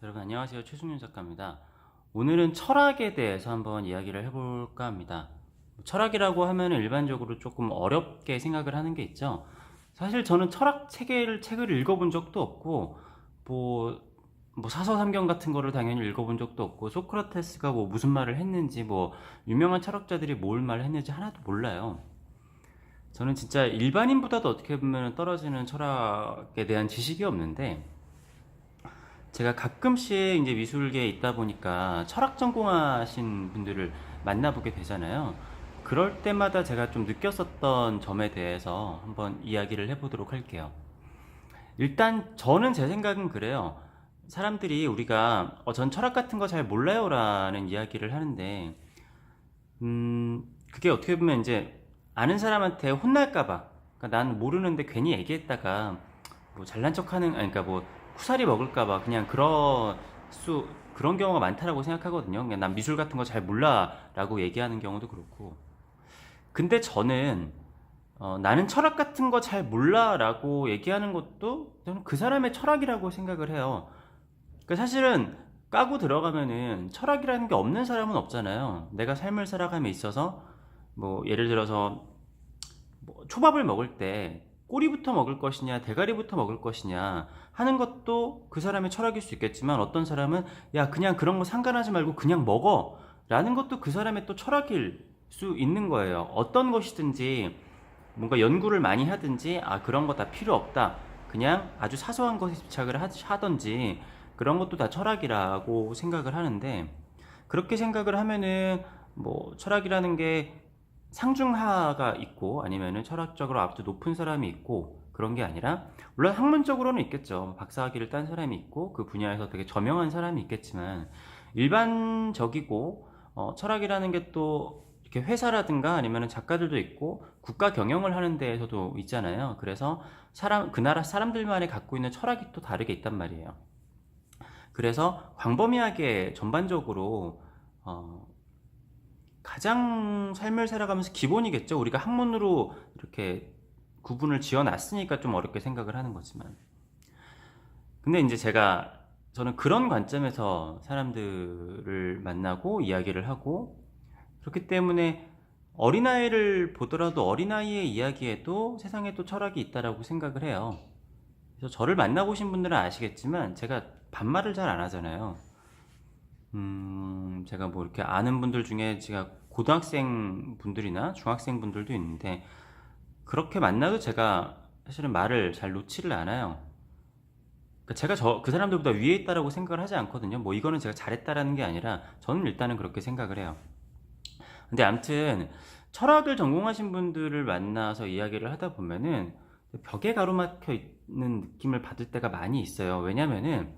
여러분 안녕하세요. 최승윤 작가입니다. 오늘은 철학에 대해서 한번 이야기를 해볼까 합니다. 철학이라고 하면 일반적으로 조금 어렵게 생각을 하는 게 있죠. 사실 저는 철학 책을 읽어본 적도 없고, 뭐, 사서삼경 같은 거를 당연히 읽어본 적도 없고, 소크라테스가 뭐 무슨 말을 했는지, 뭐 유명한 철학자들이 뭘 말을 했는지 하나도 몰라요. 저는 진짜 일반인보다도 어떻게 보면 떨어지는 철학에 대한 지식이 없는데, 제가 가끔씩 이제 미술계에 있다 보니까 철학 전공하신 분들을 만나보게 되잖아요. 그럴 때마다 제가 좀 느꼈었던 점에 대해서 한번 이야기를 해보도록 할게요. 일단 저는 제 생각은 그래요. 사람들이 우리가 전 철학 같은 거 잘 몰라요라는 이야기를 하는데, 그게 어떻게 보면 이제 아는 사람한테 혼날까봐, 그러니까 난 모르는데 괜히 얘기했다가 뭐 잘난 척하는, 아니 그러니까 뭐 쿠사리 먹을까봐 그냥 그런 경우가 많다라고 생각하거든요. 그냥 난 미술 같은 거 잘 몰라라고 얘기하는 경우도 그렇고. 근데 저는 나는 철학 같은 거 잘 몰라라고 얘기하는 것도 저는 그 사람의 철학이라고 생각을 해요. 그러니까 사실은 까고 들어가면은 철학이라는 게 없는 사람은 없잖아요. 내가 삶을 살아감에 있어서 뭐 예를 들어서 뭐 초밥을 먹을 때 꼬리부터 먹을 것이냐 대가리부터 먹을 것이냐 하는 것도 그 사람의 철학일 수 있겠지만, 어떤 사람은 야 그냥 그런 거 상관하지 말고 그냥 먹어 라는 것도 그 사람의 또 철학일 수 있는 거예요. 어떤 것이든지 뭔가 연구를 많이 하든지 그런 거 다 필요 없다, 그냥 아주 사소한 것에 집착을 하든지, 그런 것도 다 철학이라고 생각을 하는데, 그렇게 생각을 하면은 뭐 철학이라는 게 상중하가 있고 아니면은 철학적으로 아주 높은 사람이 있고 그런 게 아니라, 물론 학문적으로는 있겠죠. 박사학위를 딴 사람이 있고 그 분야에서 되게 저명한 사람이 있겠지만, 일반적이고 철학이라는 게 또 이렇게 회사라든가 아니면은 작가들도 있고 국가 경영을 하는 데에서도 있잖아요. 그래서 그 나라 사람들만이 갖고 있는 철학이 또 다르게 있단 말이에요. 그래서 광범위하게 전반적으로 어, 가장 삶을 살아가면서 기본이겠죠. 우리가 학문으로 이렇게 구분을 지어 놨으니까 좀 어렵게 생각을 하는 거지만. 근데 이제 저는 그런 관점에서 사람들을 만나고 이야기를 하고, 그렇기 때문에 어린아이를 보더라도 어린아이의 이야기에도 세상에 또 철학이 있다라고 생각을 해요. 그래서 저를 만나보신 분들은 아시겠지만 제가 반말을 잘 안 하잖아요. 제가 뭐 이렇게 아는 분들 중에 제가 고등학생 분들이나 중학생 분들도 있는데, 그렇게 만나도 제가 사실은 말을 잘 놓지를 않아요. 그러니까 제가 그 사람들보다 위에 있다라고 생각을 하지 않거든요. 뭐 이거는 제가 잘했다라는 게 아니라 저는 일단은 그렇게 생각을 해요. 근데 암튼 철학을 전공하신 분들을 만나서 이야기를 하다 보면은 벽에 가로막혀 있는 느낌을 받을 때가 많이 있어요. 왜냐면은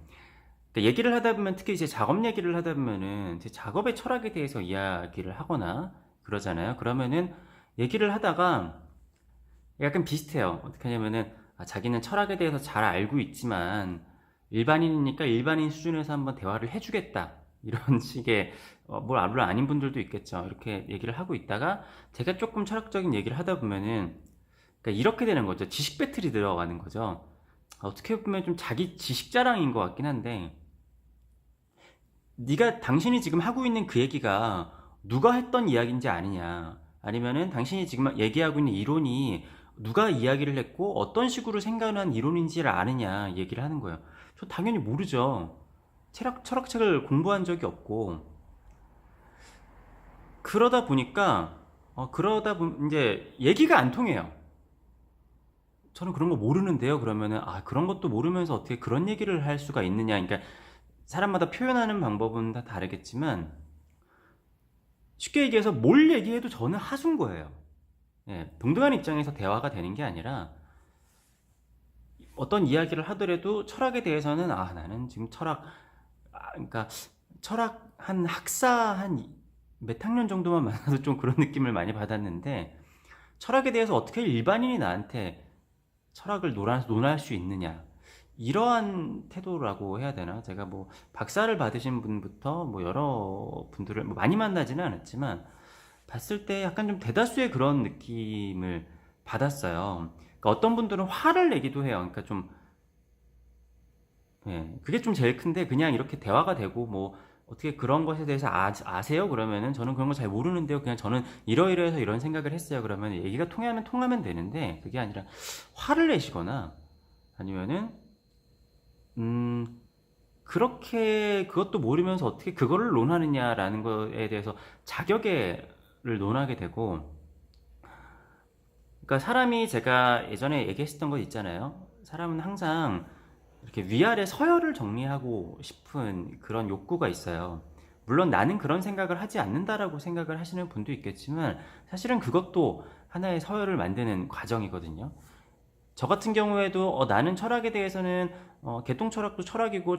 얘기를 하다 보면, 특히 이제 작업 얘기를 하다 보면은 제 작업의 철학에 대해서 이야기를 하거나 그러잖아요. 그러면은 얘기를 하다가 약간 비슷해요. 어떻게 하냐면은 자기는 철학에 대해서 잘 알고 있지만 일반인이니까 일반인 수준에서 한번 대화를 해주겠다, 이런 식의 뭘 물론 아닌 분들도 있겠죠. 이렇게 얘기를 하고 있다가 제가 조금 철학적인 얘기를 하다 보면은, 그러니까 이렇게 되는 거죠. 지식 배틀이 들어가는 거죠. 어떻게 보면 좀 자기 지식 자랑인 것 같긴 한데, 당신이 지금 하고 있는 그 얘기가 누가 했던 이야기인지 아느냐, 아니면은 당신이 지금 얘기하고 있는 이론이 누가 이야기를 했고 어떤 식으로 생각한 이론인지를 아느냐 얘기를 하는 거예요. 저 당연히 모르죠. 철학책을 공부한 적이 없고. 그러다 보니까 이제 얘기가 안 통해요. 저는 그런 거 모르는데요. 그러면은 그런 것도 모르면서 어떻게 그런 얘기를 할 수가 있느냐. 그러니까 사람마다 표현하는 방법은 다 다르겠지만, 쉽게 얘기해서 뭘 얘기해도 저는 하수인 거예요. 예, 동등한 입장에서 대화가 되는 게 아니라, 어떤 이야기를 하더라도 철학에 대해서는 나는 지금 그러니까 철학 한 학사 한 몇 학년 정도만 만나도 좀 그런 느낌을 많이 받았는데, 철학에 대해서 어떻게 일반인이 나한테 철학을 논할 수 있느냐, 이러한 태도라고 해야 되나. 제가 뭐 박사를 받으신 분부터 뭐 여러 분들을 뭐 많이 만나지는 않았지만 봤을 때 약간 좀 대다수의 그런 느낌을 받았어요. 그러니까 어떤 분들은 화를 내기도 해요. 그러니까 좀 예. 그게 좀 제일 큰데 그냥 이렇게 대화가 되고 뭐 어떻게 그런 것에 대해서 아세요? 그러면은 저는 그런 거 잘 모르는데요. 그냥 저는 이러이러해서 이런 생각을 했어요. 그러면 얘기가 통하면 되는데 그게 아니라 화를 내시거나 아니면은 음 그렇게 그것도 모르면서 어떻게 그거를 논하느냐라는 거에 대해서 자격을 논하게 되고 그러니까 사람이 제가 예전에 얘기했었던 거 있잖아요. 사람은 항상 이렇게 위아래 서열을 정리하고 싶은 그런 욕구가 있어요. 물론 나는 그런 생각을 하지 않는다라고 생각을 하시는 분도 있겠지만 사실은 그것도 하나의 서열을 만드는 과정이거든요. 저 같은 경우에도 나는 철학에 대해서는 개똥 철학도 철학이고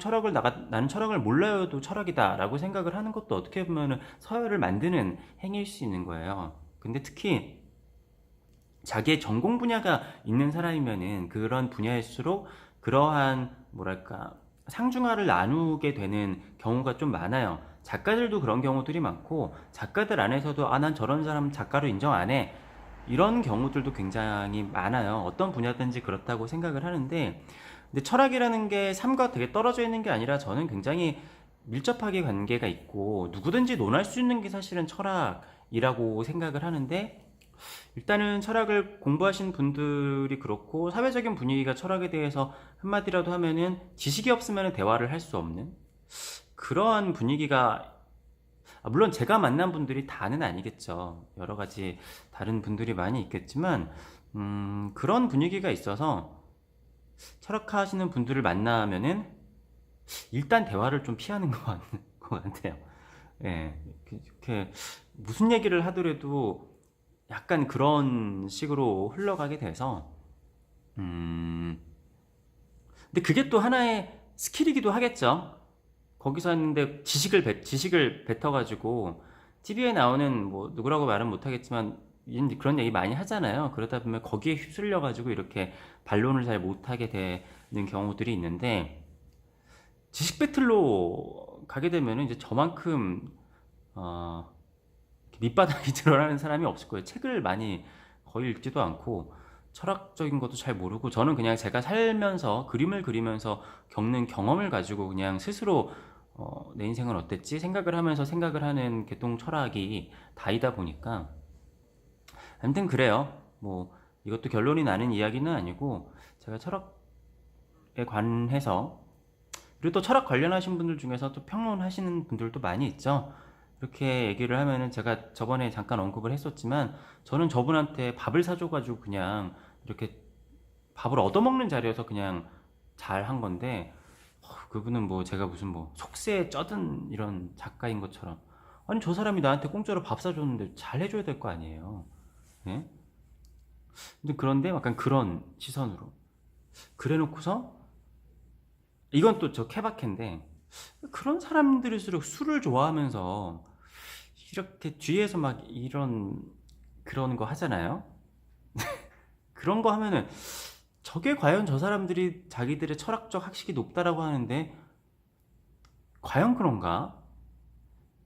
나는 철학을 몰라요도 철학이다라고 생각을 하는 것도 어떻게 보면 서열을 만드는 행위일 수 있는 거예요. 근데 특히 자기의 전공 분야가 있는 사람이면은 그런 분야일수록 그러한 뭐랄까 상중하를 나누게 되는 경우가 좀 많아요. 작가들도 그런 경우들이 많고 작가들 안에서도 난 저런 사람 작가로 인정 안 해. 이런 경우들도 굉장히 많아요. 어떤 분야든지 그렇다고 생각을 하는데 근데 철학이라는 게 삶과 되게 떨어져 있는 게 아니라 저는 굉장히 밀접하게 관계가 있고 누구든지 논할 수 있는 게 사실은 철학이라고 생각을 하는데 일단은 철학을 공부하신 분들이 그렇고 사회적인 분위기가 철학에 대해서 한마디라도 하면은 지식이 없으면 대화를 할 수 없는 그러한 분위기가 물론 제가 만난 분들이 다는 아니겠죠. 여러 가지 다른 분들이 많이 있겠지만 그런 분위기가 있어서 철학하시는 분들을 만나면은 일단 대화를 좀 피하는 것 같아요. 예, 이렇게 무슨 얘기를 하더라도 약간 그런 식으로 흘러가게 돼서 근데 그게 또 하나의 스킬이기도 하겠죠. 거기서 했는데 지식을 뱉어가지고 TV에 나오는 뭐 누구라고 말은 못하겠지만 그런 얘기 많이 하잖아요. 그러다 보면 거기에 휩쓸려가지고 이렇게 반론을 잘 못하게 되는 경우들이 있는데 지식 배틀로 가게 되면 이제 저만큼 밑바닥이 드러나는 사람이 없을 거예요. 책을 많이 거의 읽지도 않고 철학적인 것도 잘 모르고 저는 그냥 제가 살면서 그림을 그리면서 겪는 경험을 가지고 그냥 스스로 내 인생은 어땠지 생각을 하면서 생각을 하는 개똥 철학이 다이다 보니까 아무튼 그래요. 뭐 이것도 결론이 나는 이야기는 아니고 제가 철학에 관해서 그리고 또 철학 관련하신 분들 중에서 또 평론하시는 분들도 많이 있죠. 이렇게 얘기를 하면은 제가 저번에 잠깐 언급을 했었지만 저는 저분한테 밥을 사줘가지고 그냥 이렇게 밥을 얻어먹는 자리여서 그냥 잘 한 건데 그분은 뭐 제가 무슨 뭐 속세에 쩌든 이런 작가인 것처럼 아니 저 사람이 나한테 공짜로 밥 사줬는데 잘 해줘야 될 거 아니에요. 예? 근데 그런데 약간 그런 시선으로 그래 놓고서 이건 또 저 케바케인데 그런 사람들일수록 술을 좋아하면서 이렇게 뒤에서 막 이런 그런 거 하잖아요. 그런 거 하면은 저게 과연 저 사람들이 자기들의 철학적 학식이 높다라고 하는데 과연 그런가?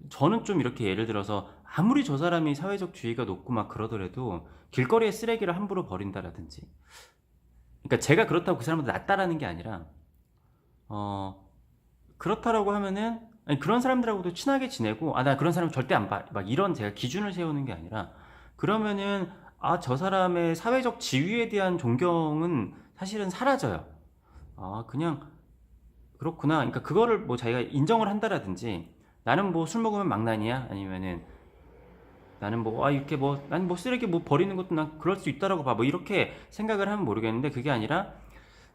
저는 좀 이렇게 예를 들어서 아무리 저 사람이 사회적 지위가 높고 막 그러더라도 길거리에 쓰레기를 함부로 버린다라든지 그러니까 제가 그렇다고 그 사람보다 낫다라는 게 아니라 그렇다라고 하면은 아니, 그런 사람들하고도 친하게 지내고 나 그런 사람 절대 안 봐. 막 이런 제가 기준을 세우는 게 아니라 그러면은 저 사람의 사회적 지위에 대한 존경은 사실은 사라져요. 그냥 그렇구나. 그러니까 그거를 뭐 자기가 인정을 한다라든지 나는 뭐 술 먹으면 망나니야 아니면은 나는 뭐 이렇게 뭐 나는 뭐 쓰레기 뭐 버리는 것도 난 그럴 수 있다라고 봐. 뭐 이렇게 생각을 하면 모르겠는데 그게 아니라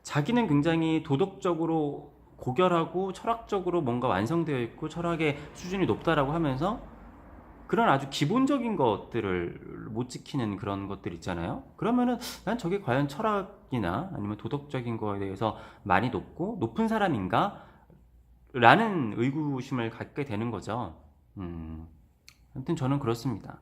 자기는 굉장히 도덕적으로 고결하고 철학적으로 뭔가 완성되어 있고 철학의 수준이 높다라고 하면서 그런 아주 기본적인 것들을 못 지키는 그런 것들 있잖아요. 그러면은 난 저게 과연 철학이나 아니면 도덕적인 거에 대해서 많이 높은 사람인가? 라는 의구심을 갖게 되는 거죠. 아무튼 저는 그렇습니다.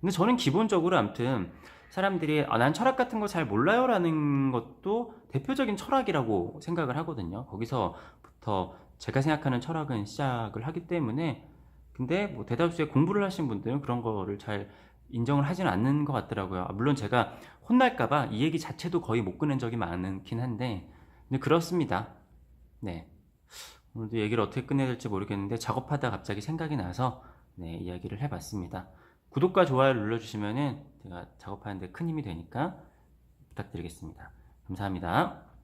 근데 저는 기본적으로 아무튼 사람들이 난 철학 같은 거 잘 몰라요 라는 것도 대표적인 철학이라고 생각을 하거든요. 거기서부터 제가 생각하는 철학은 시작을 하기 때문에 근데 뭐 대다수의 공부를 하신 분들은 그런 거를 잘 인정을 하지는 않는 것 같더라고요. 물론 제가 혼날까봐 이 얘기 자체도 거의 못 꺼낸 적이 많긴 한데 근데 그렇습니다. 네. 오늘도 얘기를 어떻게 끝내야 될지 모르겠는데 작업하다 갑자기 생각이 나서 네, 이야기를 해봤습니다. 구독과 좋아요를 눌러주시면은 제가 작업하는데 큰 힘이 되니까 부탁드리겠습니다. 감사합니다.